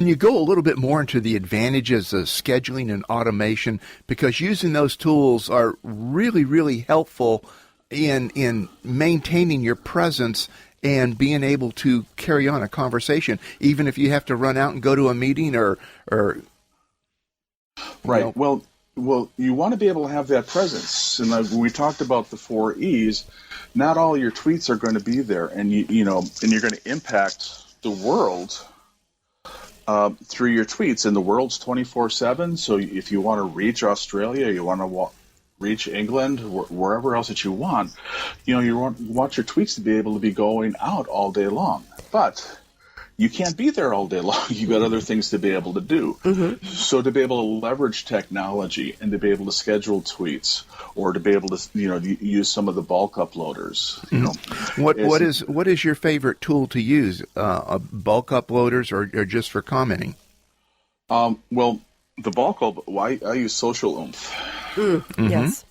Can you go a little bit more into the advantages of scheduling and automation? Because using those tools are really, really helpful in maintaining your presence and being able to carry on a conversation, even if you have to run out and go to a meeting or right. Well, you want to be able to have that presence. And when we talked about the 4 E's, not all your tweets are going to be there, and you're going to impact the world through your tweets. And the world's 24/7. So if you want to reach Australia, you want to reach England, wherever else that you want, you want your tweets to be able to be going out all day long. But you can't be there all day long. You've got other things to be able to do. Mm-hmm. So to be able to leverage technology and to be able to schedule tweets, or to be able to use some of the bulk uploaders. What is your favorite tool to use? Bulk uploaders or just for commenting? Well, the bulk I use Social Oomph. Mm-hmm. Yes.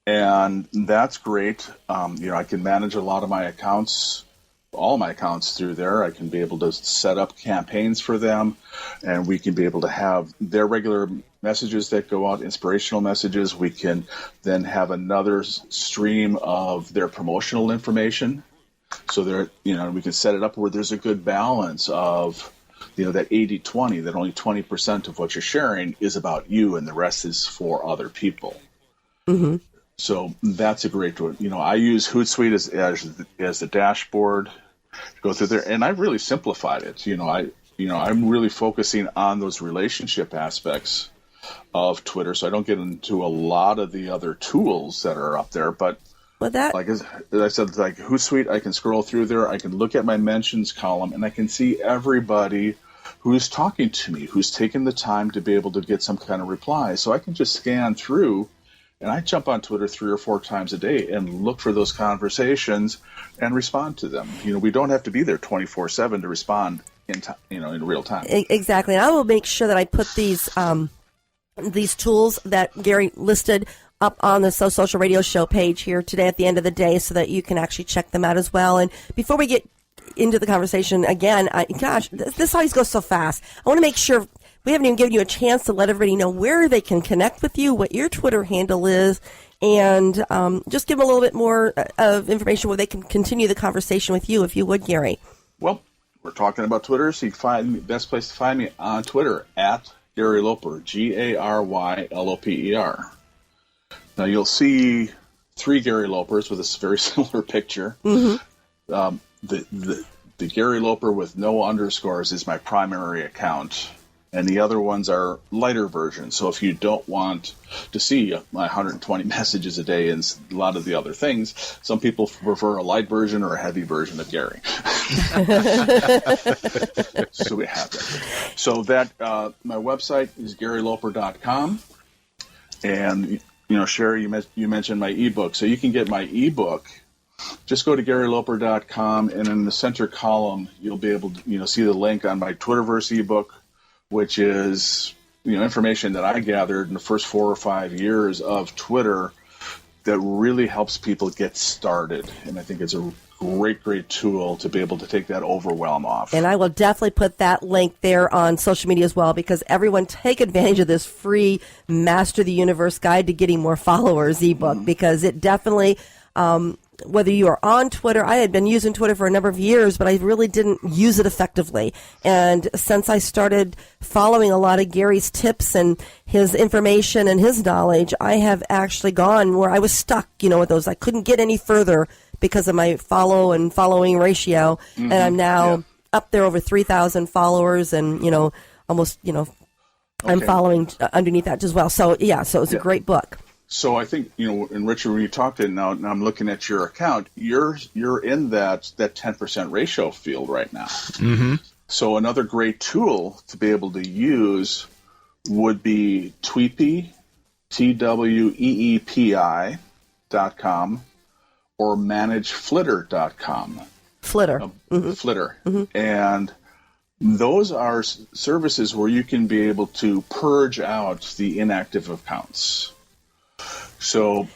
And that's great. I can manage a lot of my accounts, all my accounts through there. I can be able to set up campaigns for them, and we can be able to have their regular messages that go out, inspirational messages. We can then have another stream of their promotional information. So we can set it up where there's a good balance of that 80-20, that only 20% of what you're sharing is about you and the rest is for other people. Mm-hmm. So that's a great tool. I use Hootsuite as the dashboard to go through there, and I've really simplified it. I'm really focusing on those relationship aspects of Twitter, so I don't get into a lot of the other tools that are up there. But like as I said, like Hootsuite, I can scroll through there, I can look at my mentions column, and I can see everybody who's talking to me, who's taken the time to be able to get some kind of reply. So I can just scan through, and I jump on Twitter 3 or 4 times a day and look for those conversations and respond to them. We don't have to be there 24/7 to respond in real time. Exactly. And I will make sure that I put these tools that Gary listed up on the Social Radio Show page here today at the end of the day, so that you can actually check them out as well. And before we get into the conversation again, this always goes so fast. I want to make sure we haven't even given you a chance to let everybody know where they can connect with you, what your Twitter handle is, and just give them a little bit more of information where they can continue the conversation with you, if you would, Gary. Well, we're talking about Twitter, so you can find me, best place to find me on Twitter, at Gary Loper, GaryLoper. Now, you'll see 3 Gary Lopers with a very similar picture. Mm-hmm. The Gary Loper with no underscores is my primary account, and the other ones are lighter versions. So if you don't want to see my 120 messages a day and a lot of the other things, some people prefer a light version or a heavy version of Gary. So we have that. So that my website is GaryLoper.com, and Cheri, you mentioned my ebook, so you can get my ebook. Just go to GaryLoper.com, and in the center column, you'll be able to see the link on my Twitterverse ebook, which is information that I gathered in the first 4 or 5 years of Twitter that really helps people get started. And I think it's a great tool to be able to take that overwhelm off. And I will definitely put that link there on social media as well, because everyone take advantage of this free Master the Universe Guide to Getting More Followers ebook, because it definitely whether you are on Twitter, I had been using Twitter for a number of years, but I really didn't use it effectively. And since I started following a lot of Gary's tips and his information and his knowledge, I have actually gone where I was stuck, with those. I couldn't get any further because of my following ratio. Mm-hmm. And I'm now up there over 3,000 followers, and, almost, I'm following underneath that as well. So, so it's a great book. So I think, and Richard, when you talked to now I'm looking at your account, you're in that 10% ratio field right now. Mm-hmm. So another great tool to be able to use would be Tweepi, TWEEPI.com, or manageflitter.com. Flitter. Flitter. Mm-hmm. And those are services where you can be able to purge out the inactive accounts. So,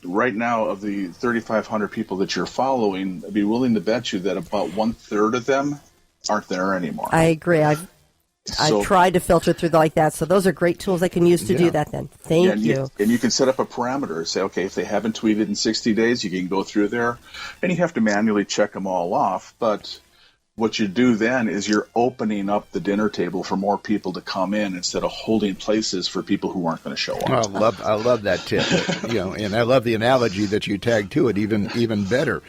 right now of the 3,500 people that you're following, I'd be willing to bet you that about 1/3 of them aren't there anymore. I agree. I tried to filter through like that. So those are great tools I can use to do that then. Thank you. And you can set up a parameter. Say, okay, if they haven't tweeted in 60 days, you can go through there. And you have to manually check them all off. But what you do then is you're opening up the dinner table for more people to come in instead of holding places for people who aren't going to show up. I love that tip. And I love the analogy that you tagged to it even better.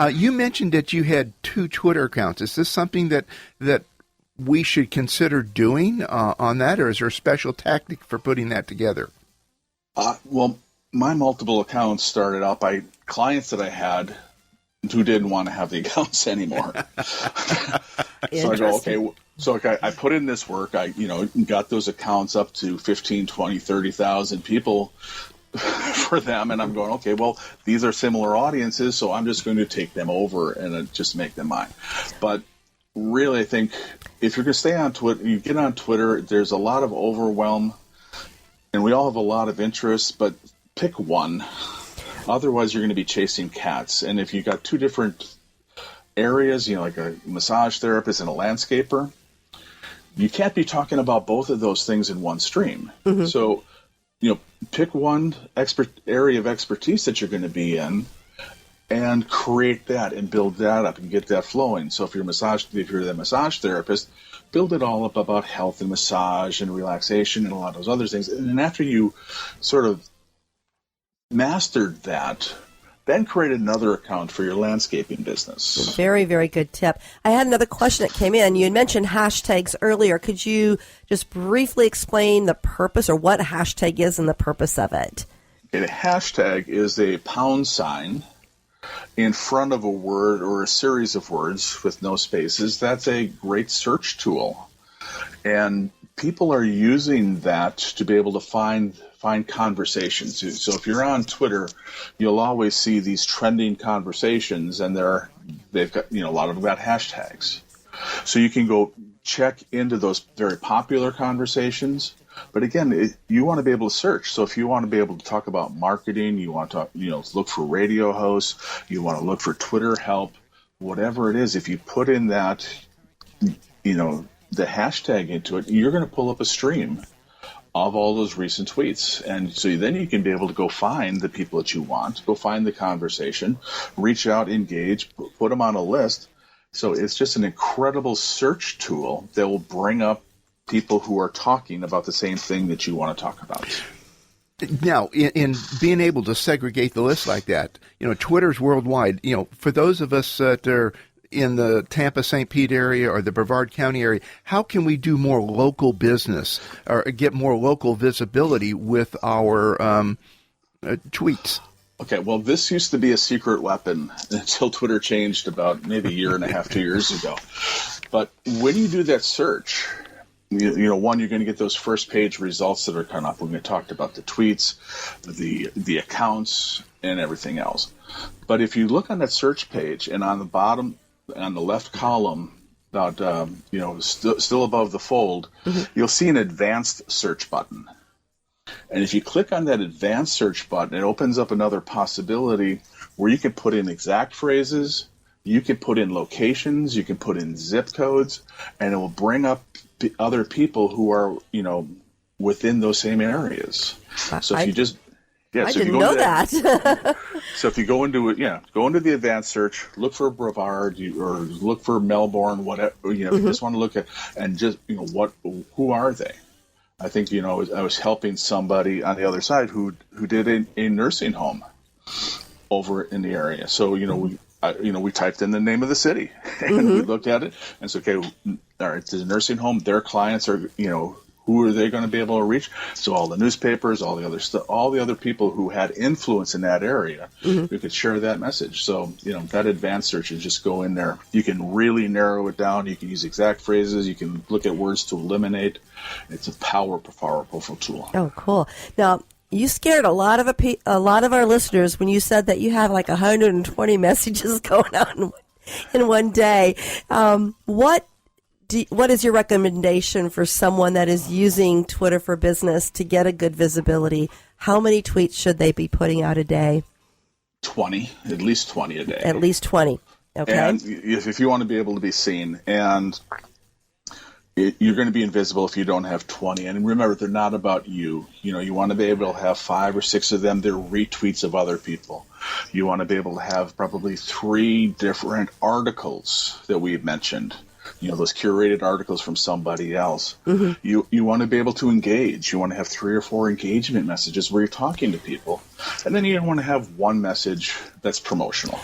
You mentioned that you had 2 Twitter accounts. Is this something that we should consider doing on that, or is there a special tactic for putting that together? Well, my multiple accounts started out by clients that I had who didn't want to have the accounts anymore. So I go, okay, so I put in this work. I, got those accounts up to 15, 20, 30,000 people for them. And I'm going, okay, well, these are similar audiences, so I'm just going to take them over and just make them mine. But really, I think if you're going to stay on Twitter, you get on Twitter, there's a lot of overwhelm, and we all have a lot of interests, but pick one. Otherwise, you're going to be chasing cats. And if you got 2 different areas, like a massage therapist and a landscaper, you can't be talking about both of those things in one stream. Mm-hmm. So, pick one area of expertise that you're going to be in, and create that and build that up and get that flowing. So if you're the massage therapist, build it all up about health and massage and relaxation and a lot of those other things. And then after you sort of mastered that, then create another account for your landscaping business. Very, very good tip. I had another question that came in. You had mentioned hashtags earlier. Could you just briefly explain the purpose or what a hashtag is and the purpose of it? Okay, a hashtag is a £sign in front of a word or a series of words with no spaces. That's a great search tool. And people are using that to be able to find conversations. So if you're on Twitter, you'll always see these trending conversations, and they've got, a lot of them got hashtags. So you can go check into those very popular conversations. But again, you want to be able to search. So if you want to be able to talk about marketing, you want to look for radio hosts, you want to look for Twitter help, whatever it is, if you put in that, the hashtag into it, you're going to pull up a stream of all those recent tweets. And so then you can be able to go find the people that you want, go find the conversation, reach out, engage, put them on a list. So it's just an incredible search tool that will bring up people who are talking about the same thing that you want to talk about. Now, in being able to segregate the list like that, Twitter's worldwide. For those of us that are in the Tampa, St. Pete area or the Brevard County area, how can we do more local business or get more local visibility with our tweets? Okay, well, this used to be a secret weapon until Twitter changed about maybe a year and a half, 2 years ago. But when you do that search, one, you're going to get those first page results that are coming up. We talked about the tweets, the accounts, and everything else. But if you look on that search page, and on the bottom, on the left column, about still above the fold, mm-hmm. you'll see an advanced search button. And if you click on that advanced search button, it opens up another possibility where you can put in exact phrases, you can put in locations, you can put in zip codes, and it will bring up other people who are, within those same areas. So if you just, I didn't know that. So if you go into it, go into the advanced search, look for Brevard or look for Melbourne, whatever, if you just want to look at, and just, who are they? I think, I was helping somebody on the other side who did a nursing home over in the area. So, we typed in the name of the city and mm-hmm. we looked at it and said, okay, all right, the nursing home, their clients are, who are they going to be able to reach? So all the newspapers, all the other stuff, all the other people who had influence in that area, mm-hmm. we could share that message. So, that advanced search is just go in there. You can really narrow it down. You can use exact phrases. You can look at words to eliminate. It's a powerful tool. Oh, cool. Now, you scared a lot of our listeners when you said that you have like 120 messages going on in one day. What is your recommendation for someone that is using Twitter for business to get a good visibility? How many tweets should they be putting out a day? 20, at least 20 a day. At least 20. Okay. And if you want to be able to be seen, and you're going to be invisible if you don't have 20. And remember, they're not about you. You want to be able to have 5 or 6 of them. They're retweets of other people. You want to be able to have probably 3 different articles that we've mentioned. Those curated articles from somebody else. Mm-hmm. You want to be able to engage. You want to have 3 or 4 engagement messages where you're talking to people. And then you don't want to have one message that's promotional.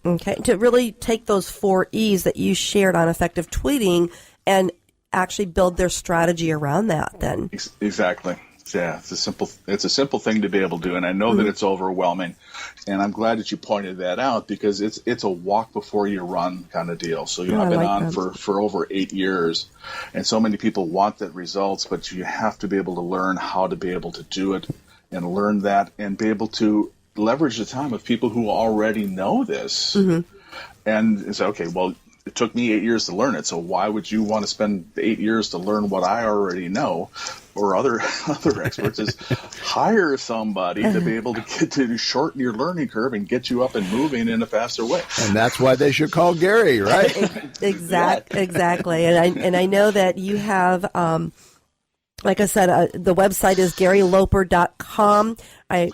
Okay. To really take those 4 E's that you shared on effective tweeting and actually build their strategy around that then. Exactly. Yeah, it's a simple thing to be able to do, and I know that it's overwhelming, and I'm glad that you pointed that out because it's a walk before you run kind of deal. So I've been on for over 8 years, and so many people want that results, but you have to be able to learn how to be able to do it and learn that and be able to leverage the time of people who already know this. Mm-hmm. And it's okay, well, it took me 8 years to learn it, so why would you want to spend 8 years to learn what I already know? Or other experts is hire somebody to be able to get to shorten your learning curve and get you up and moving in a faster way. And that's why they should call Gary, right? Exactly. And I know that you have, like I said, the website is GaryLoper.com. I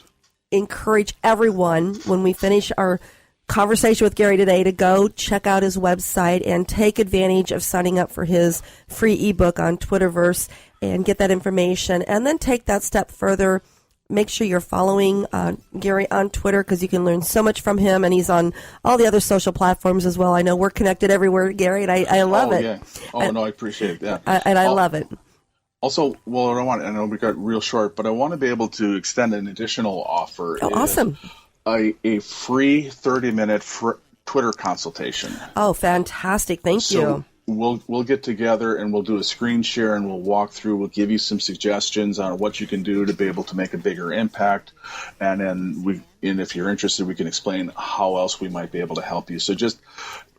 encourage everyone when we finish our conversation with Gary today to go check out his website and take advantage of signing up for his free ebook on Twitterverse and get that information, and then take that step further. Make sure you're following Gary on Twitter because you can learn so much from him, and he's on all the other social platforms as well. I know we're connected everywhere, Gary, and I love it. Yeah. I appreciate that. I love it. Also, well, I know we got real short, but I want to be able to extend an additional offer. Oh, awesome. A free 30-minute Twitter consultation. Oh, fantastic. Thank you. We'll get together and we'll do a screen share and we'll walk through. We'll give you some suggestions on what you can do to be able to make a bigger impact. And then if you're interested, we can explain how else we might be able to help you. So just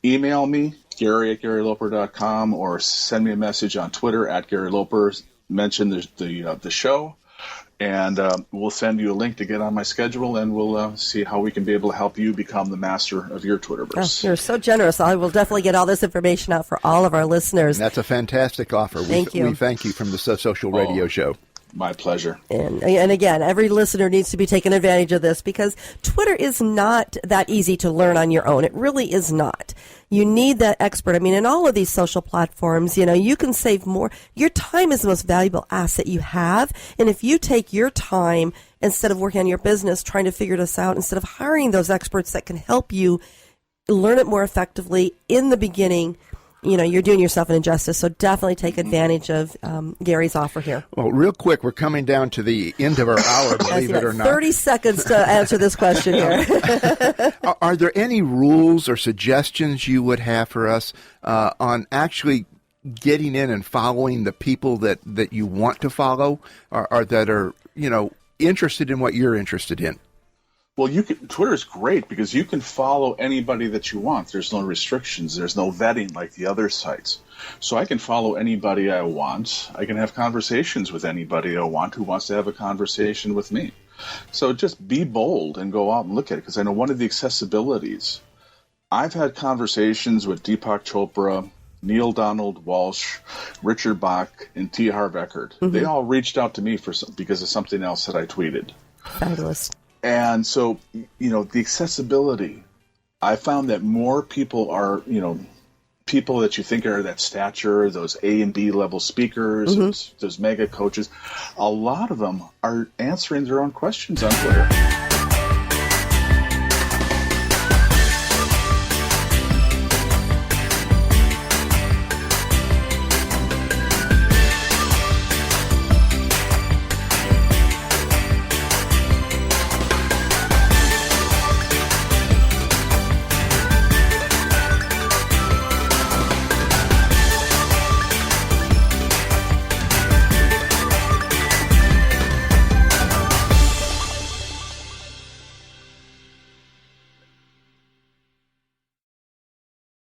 email me, Gary@GaryLoper.com, or send me a message on Twitter @GaryLoper. Mention the show. And we'll send you a link to get on my schedule, and we'll see how we can be able to help you become the master of your Twitterverse. Oh, you're so generous. I will definitely get all this information out for all of our listeners. And that's a fantastic offer. Thank you. We thank you from the Social Radio Show. My pleasure. And again, every listener needs to be taking advantage of this because Twitter is not that easy to learn on your own. It really is not. You need that expert. I mean, in all of these social platforms, you can save more. Your time is the most valuable asset you have. And if you take your time instead of working on your business, trying to figure this out, instead of hiring those experts that can help you learn it more effectively in the beginning, you're doing yourself an injustice. So definitely take advantage of Gary's offer here. Well, real quick, we're coming down to the end of our hour, believe it or not. 30 seconds to answer this question here. Are there any rules or suggestions you would have for us on actually getting in and following the people that you want to follow or that are, interested in what you're interested in? Well, Twitter is great because you can follow anybody that you want. There's no restrictions. There's no vetting like the other sites. So I can follow anybody I want. I can have conversations with anybody I want who wants to have a conversation with me. So just be bold and go out and look at it because I know one of the accessibilities. I've had conversations with Deepak Chopra, Neil Donald Walsh, Richard Bach, and T. Harv Eckert. Mm-hmm. They all reached out to me because of something else that I tweeted. Fabulous. And so, the accessibility, I found that more people are, people that you think are that stature, those A and B level speakers, those mega coaches, a lot of them are answering their own questions on Twitter.